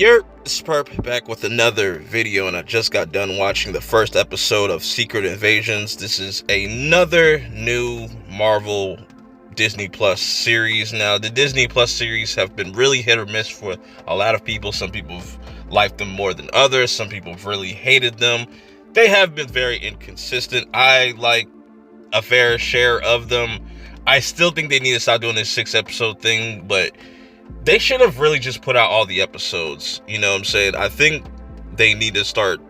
It's Perp back with another video, and I just got done watching the first episode of Secret Invasions. This is another new Marvel Disney Plus series. Now, the Disney Plus series have been really hit or miss for a lot of people. Some people have liked them more than others. Some people have really hated them. They have been very inconsistent. I like a fair share of them. I still think they need to stop doing this 6-episode thing, but they should have really just put out all the episodes. You know what I'm saying? I think they need to start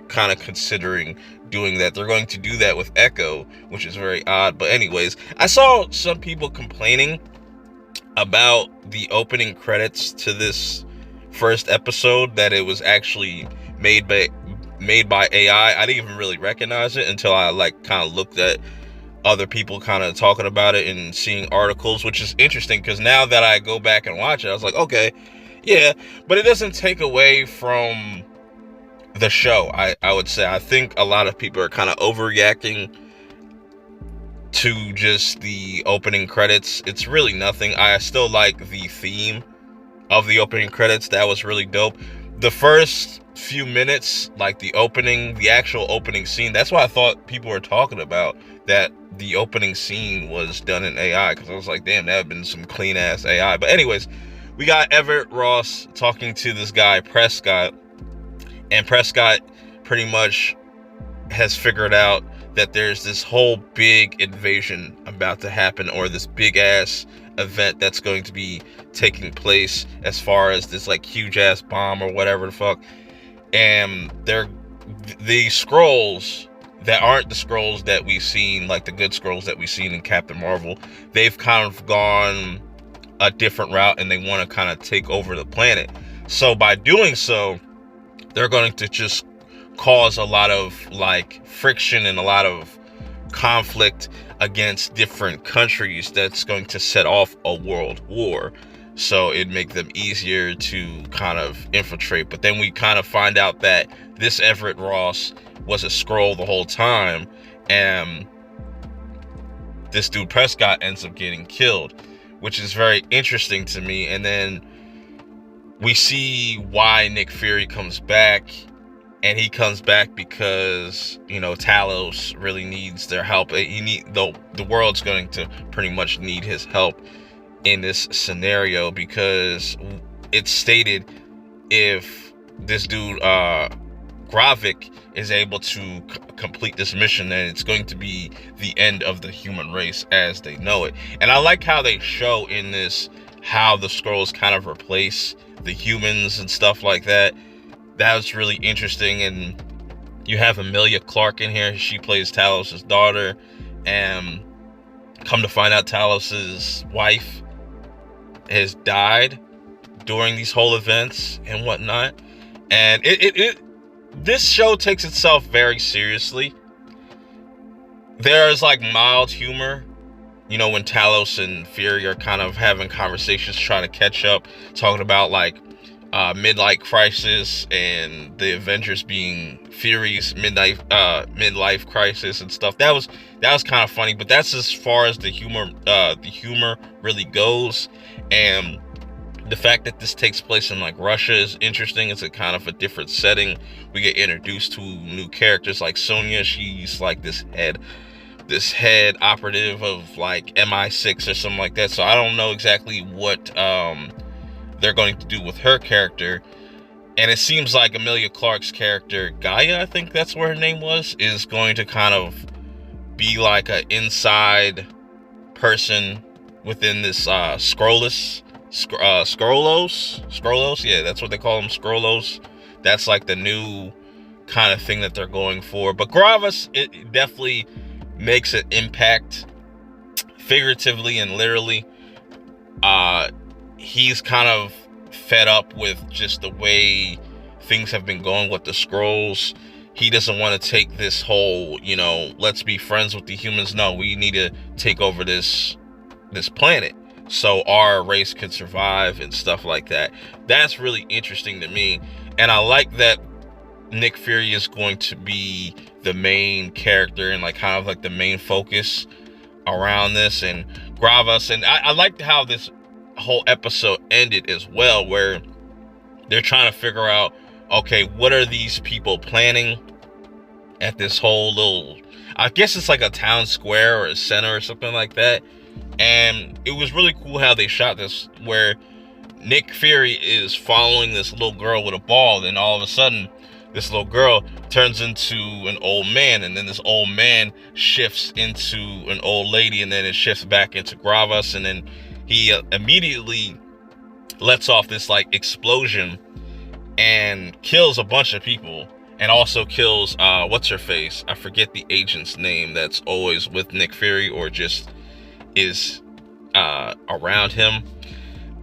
kind of considering doing that. They're going to do that with Echo, which is very odd. But anyways, I saw some people complaining about the opening credits to this first episode, that it was actually made by AI. I didn't even really recognize it until I kind of looked at other people kind of talking about it and seeing articles, which is interesting because now that I go back and watch it, I was like, okay, yeah, but it doesn't take away from the show. I would say I think a lot of people are kind of overreacting to just the opening credits. It's really nothing. I still like the theme of the opening credits. That was really dope. The first few minutes, like the actual opening scene, that's what I thought people were talking about, that the opening scene was done in AI, because I was like, damn, that would have been some clean ass AI. But anyways, we got Everett Ross talking to this guy Prescott, and Prescott pretty much has figured out that there's this whole big invasion about to happen, or this big ass event that's going to be taking place, as far as this like huge ass bomb or whatever the fuck. And they're the Skrulls that aren't the Skrulls that we've seen, like the good Skrulls that we've seen in Captain Marvel. They've kind of gone a different route, and they want to kind of take over the planet. So by doing so, they're going to just cause a lot of like friction and a lot of conflict against different countries. That's going to set off a world war. So it'd make them easier to kind of infiltrate. But then we kind of find out that this Everett Ross was a Skrull the whole time, and this dude Prescott ends up getting killed, which is very interesting to me. And then we see why Nick Fury comes back, and he comes back because, you know, Talos really needs their help. The world's going to pretty much need his help in this scenario, because it's stated if this dude Gravik is able to complete this mission, then it's going to be the end of the human race as they know it. And I like how they show in this how the Skrulls kind of replace the humans and stuff like that. That was really interesting. And you have Emilia Clarke in here. She plays Talos' daughter, and come to find out Talos' wife has died during these whole events and whatnot. And this show takes itself very seriously. There's like mild humor, you know, when Talos and Fury are kind of having conversations, trying to catch up, talking about like midlife crisis, and the Avengers being Fury's midlife crisis and stuff. That was kind of funny, but that's as far as the humor really goes. And the fact that this takes place in like Russia is interesting. It's a kind of a different setting. We get introduced to new characters like Sonya. She's like this head operative of like MI6 or something like that. So I don't know exactly what they're going to do with her character. And it seems like Emilia Clarke's character, Gaia, I think that's what her name was, is going to kind of be like an inside person within this Skrulls, yeah, that's what they call them, Skrulls. That's like the new kind of thing that they're going for. But Gravis, it definitely makes an impact, figuratively and literally. He's kind of fed up with just the way things have been going with the Skrulls. He doesn't want to take this whole, you know, let's be friends with the humans. No, we need to take over this planet so our race can survive and stuff like that. That's really interesting to me. And I like that Nick Fury is going to be the main character and like kind of like the main focus around this, and Gravis. And I liked how this whole episode ended as well, where they're trying to figure out, okay, what are these people planning at this whole little, I guess it's like a town square or a center or something like that. And it was really cool how they shot this, where Nick Fury is following this little girl with a ball, and all of a sudden this little girl turns into an old man, and then this old man shifts into an old lady, and then it shifts back into Gravas, and then he immediately lets off this like explosion and kills a bunch of people, and also kills what's her face, I forget the agent's name that's always with Nick Fury or just is around him.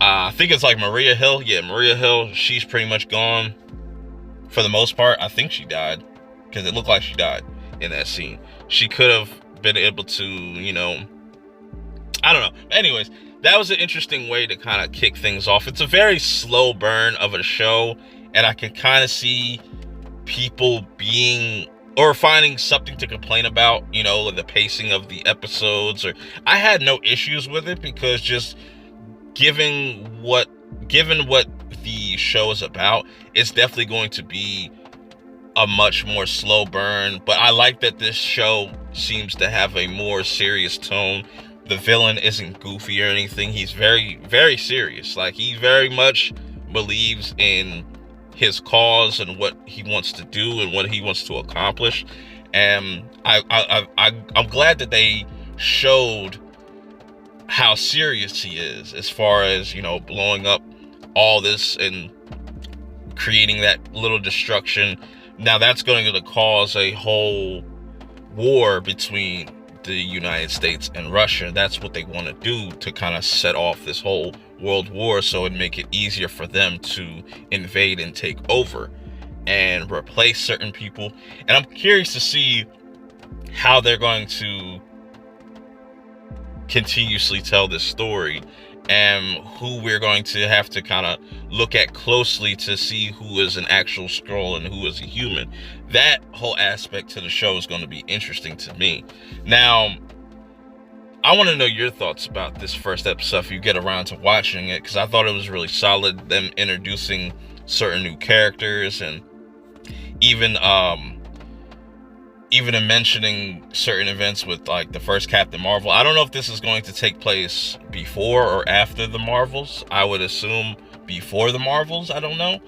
I think it's like Maria Hill. Yeah, Maria Hill. She's pretty much gone for the most part. I think she died, because it looked like she died in that scene. She could have been able to, you know, I don't know. Anyways, that was an interesting way to kind of kick things off. It's a very slow burn of a show, and I can kind of see people being or finding something to complain about, you know, the pacing of the episodes. Or I had no issues with it, because just given what the show is about, it's definitely going to be a much more slow burn. But I like that this show seems to have a more serious tone. The villain isn't goofy or anything. He's very, very serious. Like, he very much believes in his cause and what he wants to do and what he wants to accomplish. And I'm glad that they showed how serious he is, as far as, you know, blowing up all this and creating that little destruction. Now that's going to cause a whole war between the United States and Russia. That's what they want to do, to kind of set off this whole world war, so it'd make it easier for them to invade and take over and replace certain people. And I'm curious to see how they're going to continuously tell this story, and who we're going to have to kind of look at closely to see who is an actual Skrull and who is a human. That whole aspect to the show is going to be interesting to me. Now, I want to know your thoughts about this first episode if you get around to watching it, because I thought it was really solid, them introducing certain new characters, and even in mentioning certain events with like the first Captain Marvel. I don't know if this is going to take place before or after the Marvels. I would assume before the Marvels. I don't know.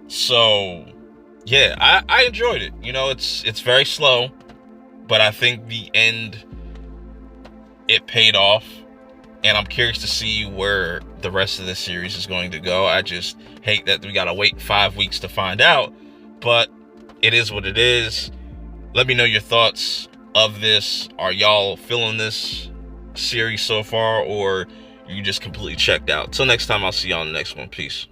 So yeah, I enjoyed it. You know, it's very slow, but I think the end, it paid off, and I'm curious to see where the rest of the series is going to go. I just hate that we gotta wait 5 weeks to find out, but it is what it is. Let me know your thoughts of this. Are y'all feeling this series so far, or you just completely checked out? Till next time, I'll see y'all on the next one. Peace.